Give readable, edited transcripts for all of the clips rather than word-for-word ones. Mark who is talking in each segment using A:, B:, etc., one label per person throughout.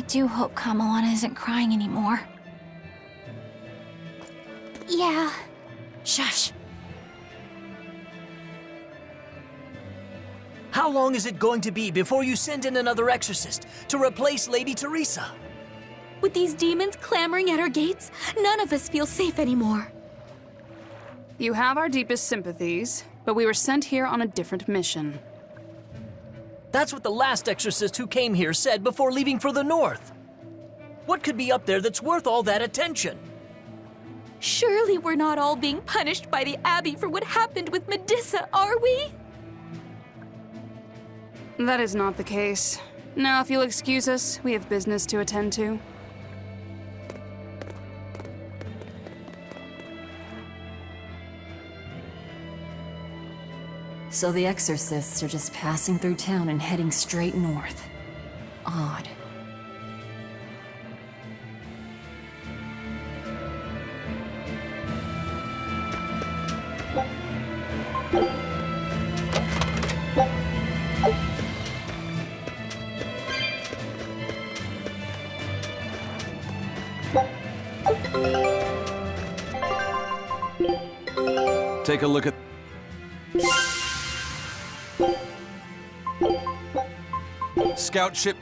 A: do hope Kamalana isn't crying anymore. Yeah. Shush.
B: How long is it going to be before you send in another exorcist to replace Lady Teresa?
C: With these demons clamoring at our gates, none of us feel safe anymore.
D: You have our deepest sympathies, but we were sent here on a different mission.
B: That's what the last exorcist who came here said before leaving for the north. What could be up there that's worth all that attention?
C: Surely we're not all being punished by the Abbey for what happened with Medusa, are we?
D: That is not the case. Now, if you'll excuse us, we have business to attend to.
E: So the exorcists are just passing through town and heading straight north. Odd.
F: Take a look at... Scout ship...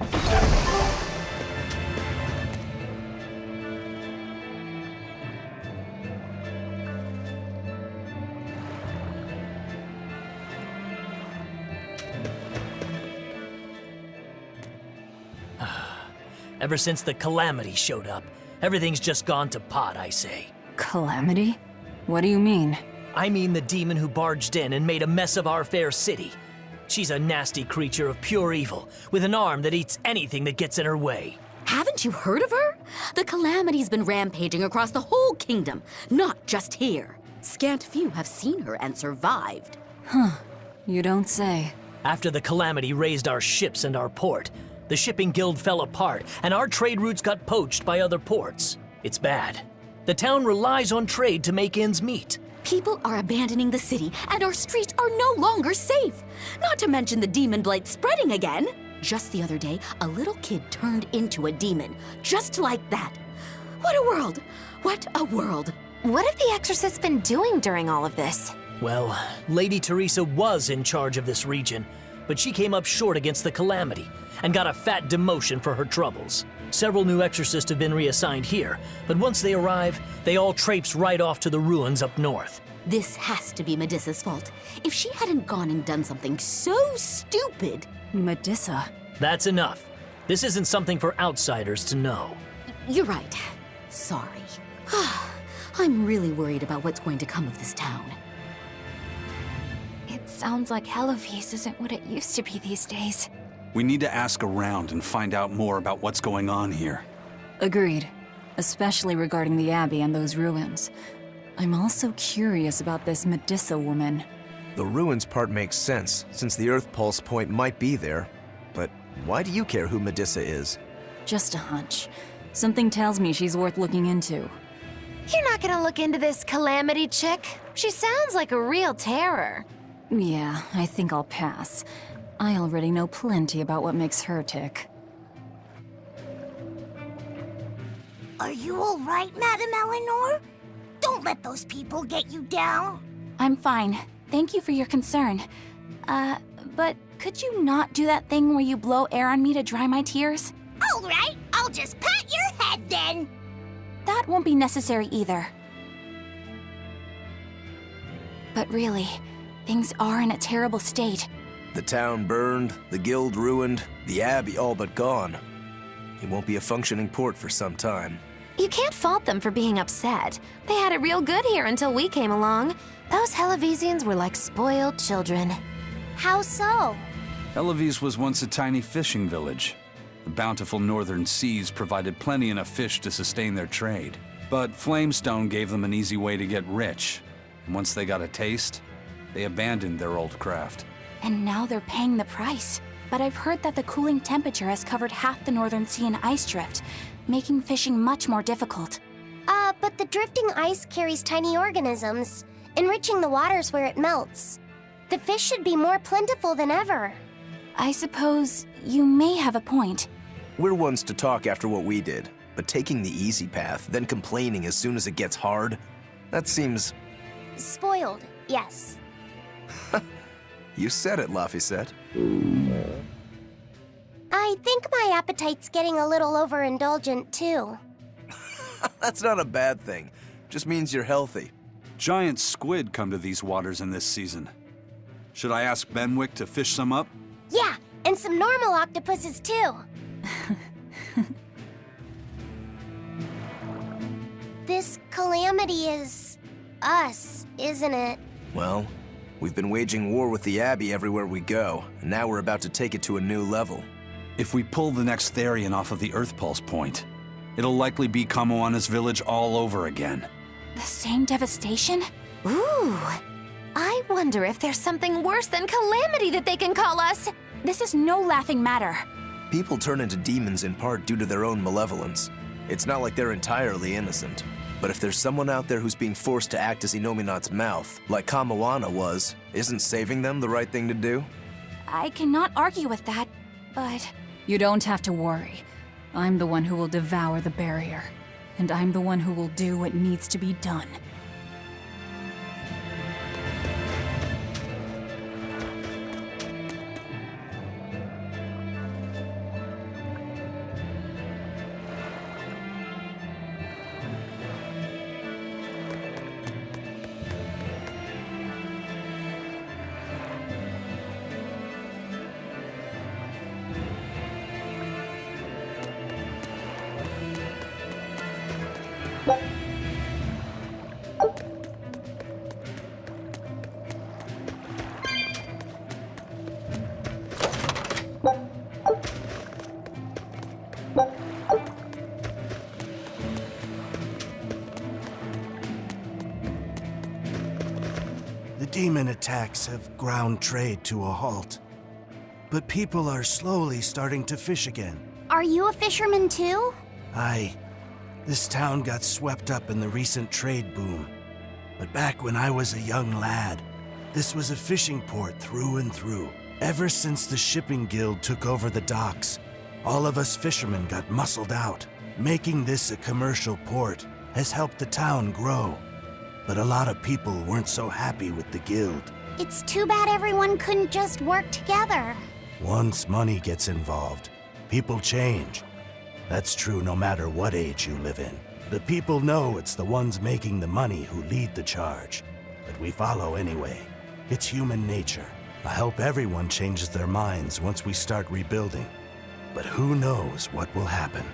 B: Ever since the Calamity showed up, everything's just gone to pot, I say.
E: Calamity? What do you mean?
B: I mean the demon who barged in and made a mess of our fair city. She's a nasty creature of pure evil, with an arm that eats anything that gets in her way.
C: Haven't you heard of her? The Calamity's been rampaging across the whole kingdom, not just here. Scant few have seen her and survived.
E: Huh. You don't say.
B: After the Calamity raised our ships and our port, the shipping guild fell apart, and our trade routes got poached by other ports. It's bad. The town relies on trade to make ends meet.
C: People are abandoning the city, and our streets are no longer safe. Not to mention the demon blight spreading again. Just the other day, a little kid turned into a demon, just like that. What a world! What a world!
A: What have the exorcists been doing during all of this?
B: Well, Lady Teresa was in charge of this region, but she came up short against the Calamity and got a fat demotion for her troubles. Several new exorcists have been reassigned here, but once they arrive, they all traipse right off to the ruins up north.
C: This has to be Medusa's fault. If she hadn't gone and done something so stupid...
E: Medusa?
B: That's enough. This isn't something for outsiders to know.
C: You're right. Sorry. I'm really worried about what's going to come of this town.
A: It sounds like Hellawes isn't what it used to be these days.
F: We need to ask around and find out more about what's going on here.
E: Agreed. Especially regarding the Abbey and those ruins. I'm also curious about this Medusa woman.
G: The ruins part makes sense, since the Earth Pulse point might be there. But why do you care who Medusa is?
E: Just a hunch. Something tells me she's worth looking into.
A: You're not gonna look into this Calamity chick? She sounds like a real terror.
E: Yeah, I think I'll pass. I already know plenty about what makes her tick.
H: Are you all right, Madame Eleanor? Don't let those people get you down.
A: I'm fine. Thank you for your concern. But could you not do that thing where you blow air on me to dry my tears?
H: All right, I'll just pat your head then.
A: That won't be necessary either. But really, things are in a terrible state.
G: The town burned, the guild ruined, the Abbey all but gone. It won't be a functioning port for some time.
A: You can't fault them for being upset. They had it real good here until we came along. Those Hellawesians were like spoiled children.
H: How so?
F: Hellawes was once a tiny fishing village. The bountiful northern seas provided plenty enough fish to sustain their trade. But Flamestone gave them an easy way to get rich. And once they got a taste, they abandoned their old craft.
A: And now they're paying the price. But I've heard that the cooling temperature has covered half the northern sea in ice drift, making fishing much more difficult.
H: But the drifting ice carries tiny organisms, enriching the waters where it melts. The fish should be more plentiful than ever.
A: I suppose you may have a point.
G: We're ones to talk after what we did, but taking the easy path, then complaining as soon as it gets hard, that seems...
H: Spoiled, yes.
G: You said it, Laphicet.
H: I think my appetite's getting a little overindulgent, too.
G: That's not a bad thing. Just means you're healthy.
F: Giant squid come to these waters in this season. Should I ask Benwick to fish some up?
H: Yeah, and some normal octopuses, too. This calamity is... us, isn't it?
G: Well, we've been waging war with the Abbey everywhere we go, and now we're about to take it to a new level.
F: If we pull the next Therian off of the Earth Pulse point, it'll likely be Kamoana's village all over again.
A: The same devastation?
C: Ooh, I wonder if there's something worse than calamity that they can call us.
A: This is no laughing matter.
G: People turn into demons in part due to their own malevolence. It's not like they're entirely innocent. But if there's someone out there who's being forced to act as Inominat's mouth, like Kamoana was, isn't saving them the right thing to do?
A: I cannot argue with that, but...
E: You don't have to worry. I'm the one who will devour the barrier. And I'm the one who will do what needs to be done.
I: The demon attacks have ground trade to a halt. But people are slowly starting to fish again.
H: Are you a fisherman, too?
I: This town got swept up in the recent trade boom. But back when I was a young lad, this was a fishing port through and through. Ever since the shipping guild took over the docks, all of us fishermen got muscled out. Making this a commercial port has helped the town grow. But a lot of people weren't so happy with the guild.
H: It's too bad everyone couldn't just work together.
I: Once money gets involved, people change. That's true no matter what age you live in. The people know it's the ones making the money who lead the charge. But we follow anyway. It's human nature. I hope everyone changes their minds once we start rebuilding. But who knows what will happen.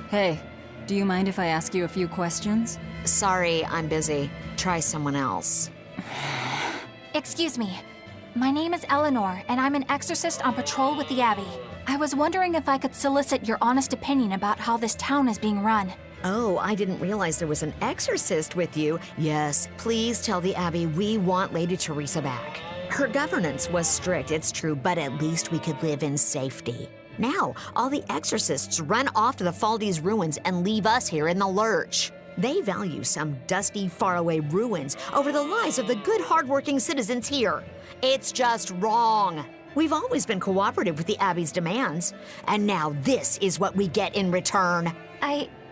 E: Hey, do you mind if I ask you a few questions?
C: Sorry, I'm busy. Try someone else.
A: Excuse me. My name is Eleanor, and I'm an exorcist on patrol with the Abbey. I was wondering if I could solicit your honest opinion about how this town is being run.
C: Oh, I didn't realize there was an exorcist with you. Yes, please tell the Abbey we want Lady Teresa back. Her governance was strict, it's true, but at least we could live in safety. Now, all the exorcists run off to the Faldi's ruins and leave us here in the lurch. They value some dusty, faraway ruins over the lives of the good, hardworking citizens here. It's just wrong. We've always been cooperative with the Abbey's demands, and now this is what we get in return.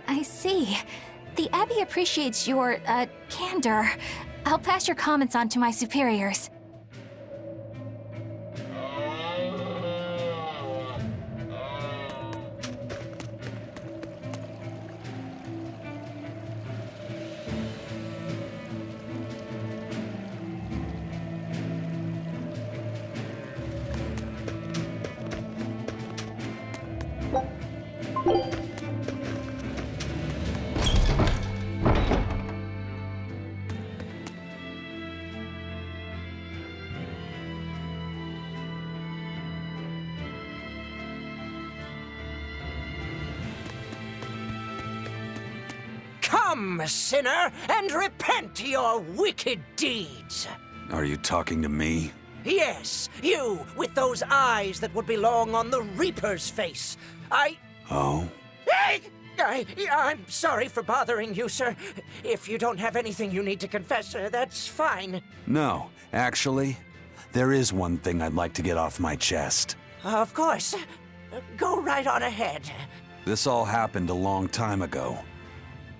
A: I see. The Abbey appreciates your, candor. I'll pass your comments on to my superiors.
J: Come, sinner, and repent your wicked deeds.
F: Are you talking to me?
J: Yes, you, with those eyes that would belong on the Reaper's face.
F: Oh?
J: I'm sorry for bothering you, sir. If you don't have anything you need to confess, that's fine.
F: No, actually, there is one thing I'd like to get off my chest.
J: Of course. Go right on ahead.
F: This all happened a long time ago.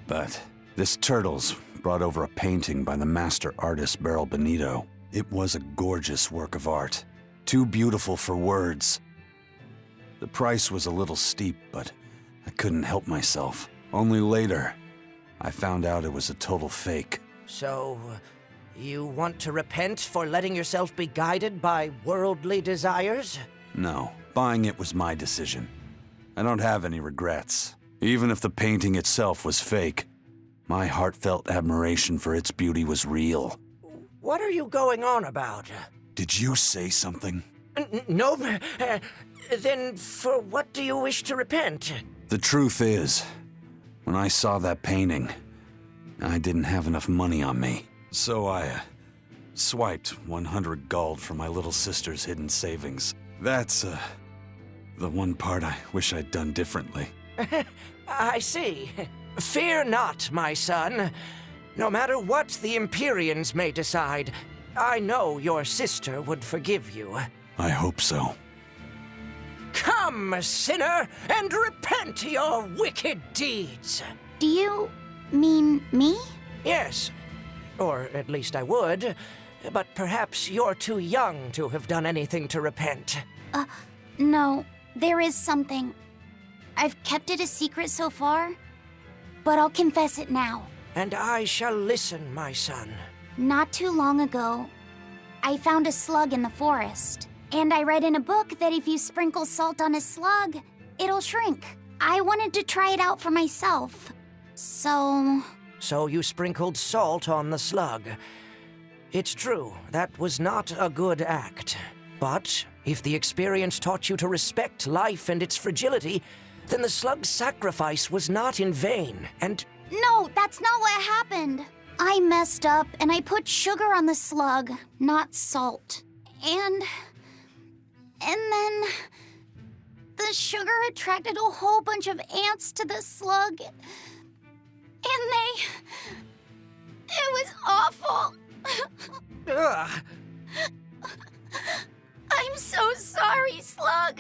F: But this Turtles brought over a painting by the master artist Beryl Benito. It was a gorgeous work of art. Too beautiful for words. The price was a little steep, but I couldn't help myself. Only later, I found out it was a total fake.
J: So, you want to repent for letting yourself be guided by worldly desires?
F: No, buying it was my decision. I don't have any regrets. Even if the painting itself was fake, my heartfelt admiration for its beauty was real.
J: What are you going on about?
F: Did you say something?
J: No. Then for what do you wish to repent?
F: The truth is, when I saw that painting, I didn't have enough money on me. So I swiped 100 gold from my little sister's hidden savings. That's the one part I wish I'd done differently.
J: I see. Fear not, my son. No matter what the Empyreans may decide, I know your sister would forgive you.
F: I hope so.
J: Come, sinner, and repent your wicked deeds.
H: Do you mean me?
J: Yes, or at least I would. But perhaps you're too young to have done anything to repent.
H: No, there is something. I've kept it a secret so far, but I'll confess it now.
J: And I shall listen, my son.
H: Not too long ago, I found a slug in the forest. And I read in a book that if you sprinkle salt on a slug, it'll shrink. I wanted to try it out for myself. So
J: you sprinkled salt on the slug. It's true, that was not a good act. But if the experience taught you to respect life and its fragility, then the slug's sacrifice was not in vain, and...
H: No, that's not what happened. I messed up and I put sugar on the slug, not salt. And then the sugar attracted a whole bunch of ants to the slug. And it was awful.
J: Ugh.
H: I'm so sorry, Slug.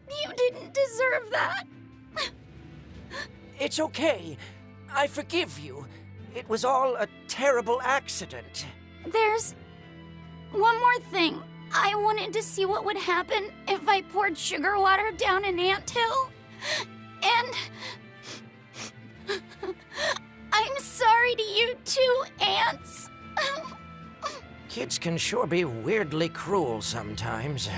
H: You didn't deserve that.
J: It's okay. I forgive you. It was all a terrible accident.
H: There's one more thing. I wanted to see what would happen if I poured sugar water down an anthill. And I'm sorry to you too, ants.
J: Kids can sure be weirdly cruel sometimes.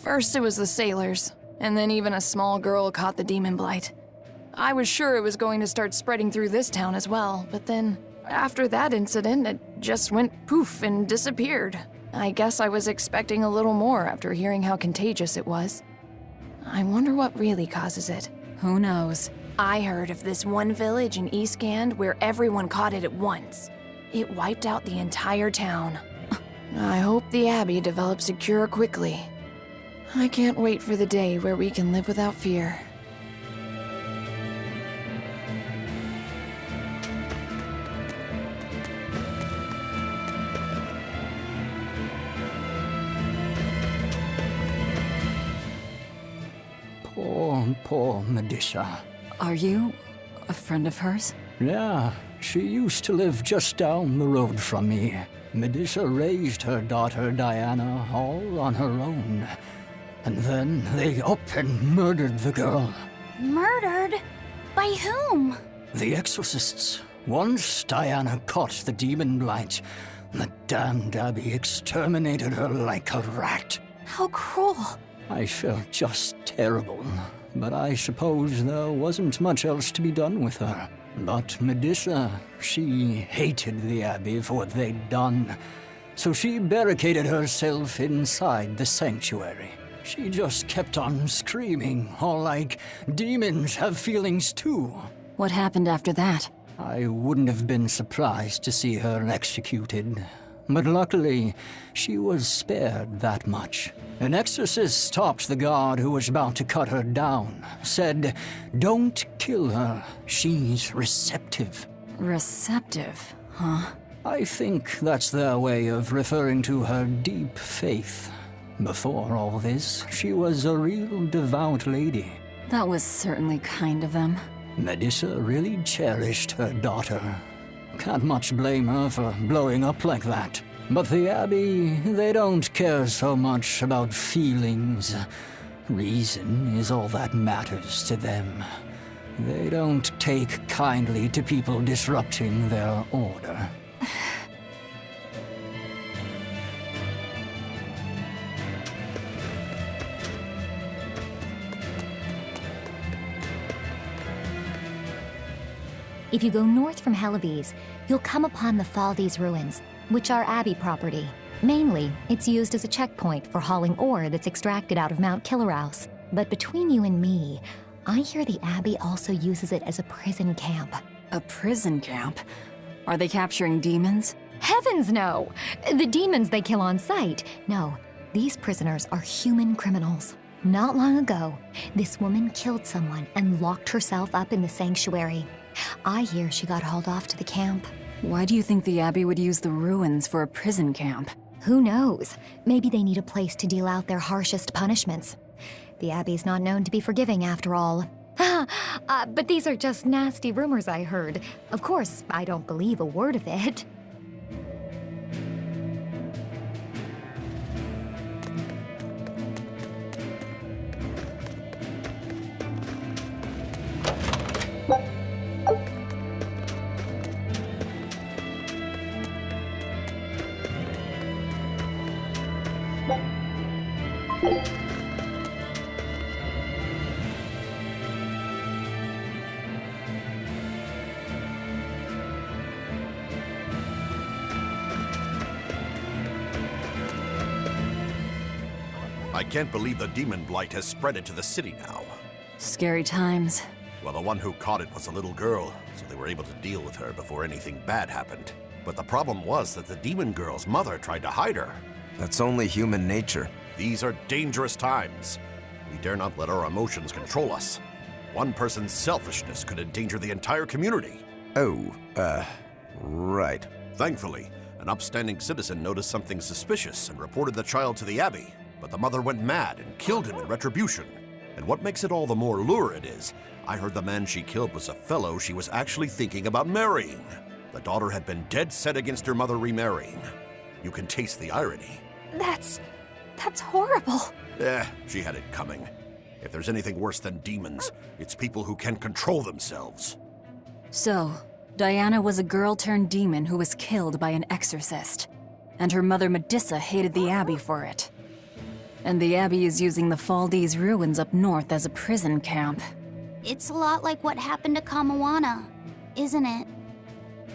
E: First it was the sailors, and then even a small girl caught the demon blight. I was sure it was going to start spreading through this town as well, but then, after that incident, it just went poof and disappeared. I guess I was expecting a little more after hearing how contagious it was. I wonder what really causes it. Who knows? I heard of this one village in Eastgand where everyone caught it at once. It wiped out the entire town. I hope the Abbey develops a cure quickly. I can't wait for the day where we can live without fear.
K: Poor Medissa.
E: Are you a friend of hers?
K: Yeah, she used to live just down the road from me. Medissa raised her daughter Diana all on her own. And then they up and murdered the girl.
H: Murdered? By whom?
K: The exorcists. Once Diana caught the demon blight, the damned Abbey exterminated her like a rat.
A: How cruel.
K: I felt just terrible, but I suppose there wasn't much else to be done with her. But Medissa, she hated the Abbey for what they'd done, so she barricaded herself inside the sanctuary. She just kept on screaming, all like, demons have feelings too.
E: What happened after that?
K: I wouldn't have been surprised to see her executed. But luckily, she was spared that much. An exorcist stopped the guard who was about to cut her down, said, "Don't kill her, she's receptive."
E: Receptive, huh?
K: I think that's their way of referring to her deep faith. Before all this, she was a real devout lady.
E: That was certainly kind of them.
K: Medissa really cherished her daughter. Can't much blame her for blowing up like that. But the Abbey, they don't care so much about feelings. Reason is all that matters to them. They don't take kindly to people disrupting their order.
L: If you go north from Hellawes, you'll come upon the Faldes ruins, which are Abbey property. Mainly, it's used as a checkpoint for hauling ore that's extracted out of Mount Killerhouse. But between you and me, I hear the Abbey also uses it as a prison camp.
E: A prison camp? Are they capturing demons?
L: Heavens no! The demons they kill on sight. No, these prisoners are human criminals. Not long ago, this woman killed someone and locked herself up in the sanctuary. I hear she got hauled off to the camp.
E: Why do you think the Abbey would use the ruins for a prison camp?
L: Who knows? Maybe they need a place to deal out their harshest punishments. The Abbey's not known to be forgiving after all. But these are just nasty rumors I heard. Of course, I don't believe a word of it.
M: I can't believe the demon blight has spread into the city now.
E: Scary times.
M: Well, the one who caught it was a little girl, so they were able to deal with her before anything bad happened. But the problem was that the demon girl's mother tried to hide her.
G: That's only human nature.
M: These are dangerous times. We dare not let our emotions control us. One person's selfishness could endanger the entire community.
G: Oh, right.
M: Thankfully, an upstanding citizen noticed something suspicious and reported the child to the Abbey. But the mother went mad and killed him in retribution. And what makes it all the more lurid is, I heard the man she killed was a fellow she was actually thinking about marrying. The daughter had been dead set against her mother remarrying. You can taste the irony.
A: That's horrible.
M: She had it coming. If there's anything worse than demons, it's people who can't control themselves.
E: So, Diana was a girl-turned-demon who was killed by an exorcist. And her mother Medissa hated the Abbey for it.
N: And the Abbey is using the Faldi's ruins up north as a prison camp.
H: It's a lot like what happened to Kamawana, isn't it?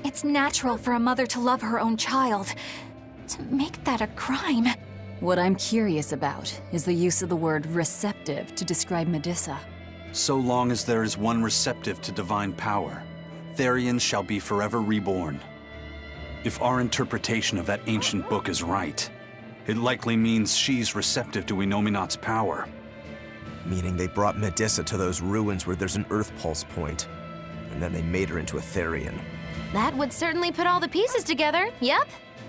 A: It's natural for a mother to love her own child. To make that a crime.
N: What I'm curious about is the use of the word receptive to describe Medusa.
F: So long as there is one receptive to divine power, Therians shall be forever reborn. If our interpretation of that ancient book is right, it likely means she's receptive to Inominat's power.
G: Meaning they brought Medusa to those ruins where there's an Earth Pulse point, and then they made her into a Therian.
C: That would certainly put all the pieces together, yep.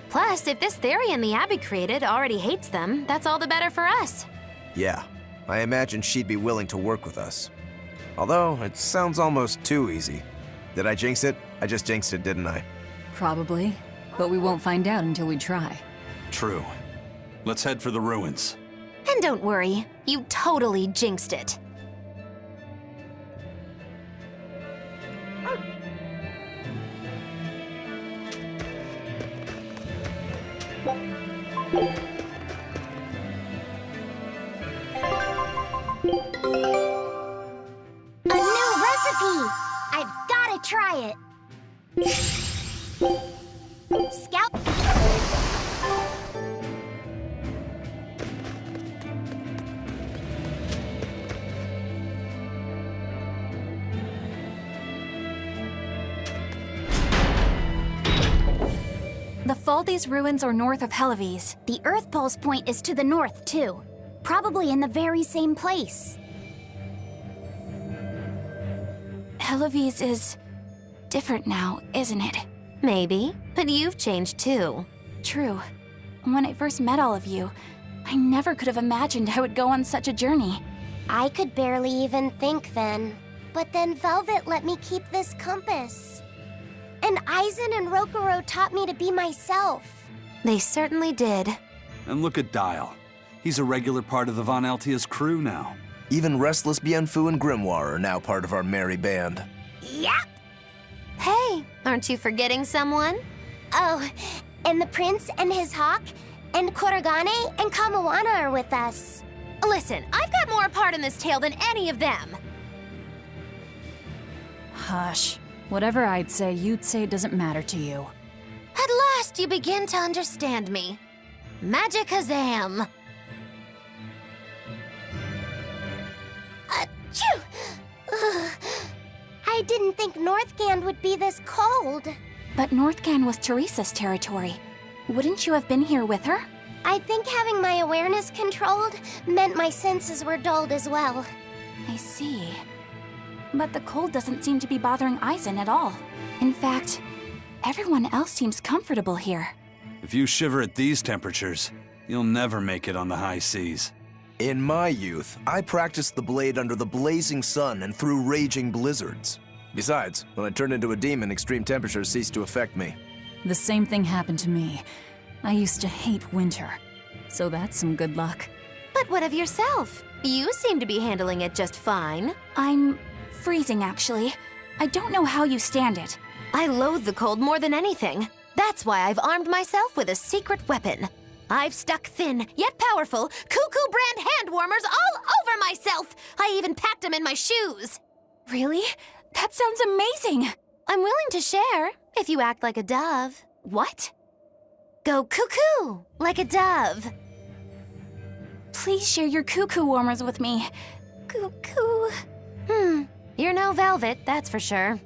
C: Plus, if this Therian the Abbey created already hates them, that's all the better for us.
G: Yeah, I imagine she'd be willing to work with us. Although, it sounds almost too easy. Did I jinx it? I just jinxed it, didn't I?
N: Probably, but we won't find out until we try.
F: True. Let's head for the ruins.
C: And don't worry, you totally jinxed it.
H: A new recipe! I've gotta try it. Scout.
A: The Faldi's ruins are north of Hellawes.
H: The Earth Pulse point is to the north, too. Probably in the very same place.
A: Hellawes is different now, isn't it?
C: Maybe, but you've changed too.
A: True. When I first met all of you, I never could have imagined I would go on such a journey.
H: I could barely even think then. But then Velvet let me keep this compass. And Aizen and Rokuro taught me to be myself.
C: They certainly did.
F: And look at Dial. He's a regular part of the Von Altia's crew now.
G: Even Restless Bienfu and Grimoire are now part of our merry band.
H: Yep.
C: Hey, aren't you forgetting someone?
H: Oh, and the prince and his hawk, and Korogane and Kamawana are with us.
C: Listen, I've got more part in this tale than any of them.
N: Hush. Whatever I'd say, you'd say it doesn't matter to you.
C: At last you begin to understand me. Magic Kazam!
H: Achoo! Ugh. I didn't think Northgand would be this cold.
A: But Northgand was Teresa's territory. Wouldn't you have been here with her?
H: I think having my awareness controlled meant my senses were dulled as well.
A: I see. But the cold doesn't seem to be bothering Aizen at all. In fact, everyone else seems comfortable here.
F: If you shiver at these temperatures, you'll never make it on the high seas.
G: In my youth, I practiced the blade under the blazing sun and through raging blizzards. Besides, when I turned into a demon, extreme temperatures ceased to affect me.
N: The same thing happened to me. I used to hate winter. So that's some good luck.
C: But what of yourself? You seem to be handling it just fine.
A: I'm freezing, actually. I don't know how you stand it.
C: I loathe the cold more than anything. That's why I've armed myself with a secret weapon. I've stuck thin, yet powerful, Cuckoo brand hand warmers all over myself! I even packed them in my shoes!
A: Really? That sounds amazing!
C: I'm willing to share, if you act like a dove.
A: What?
C: Go cuckoo, like a dove.
A: Please share your cuckoo warmers with me. Cuckoo.
C: You're no Velvet, that's for sure.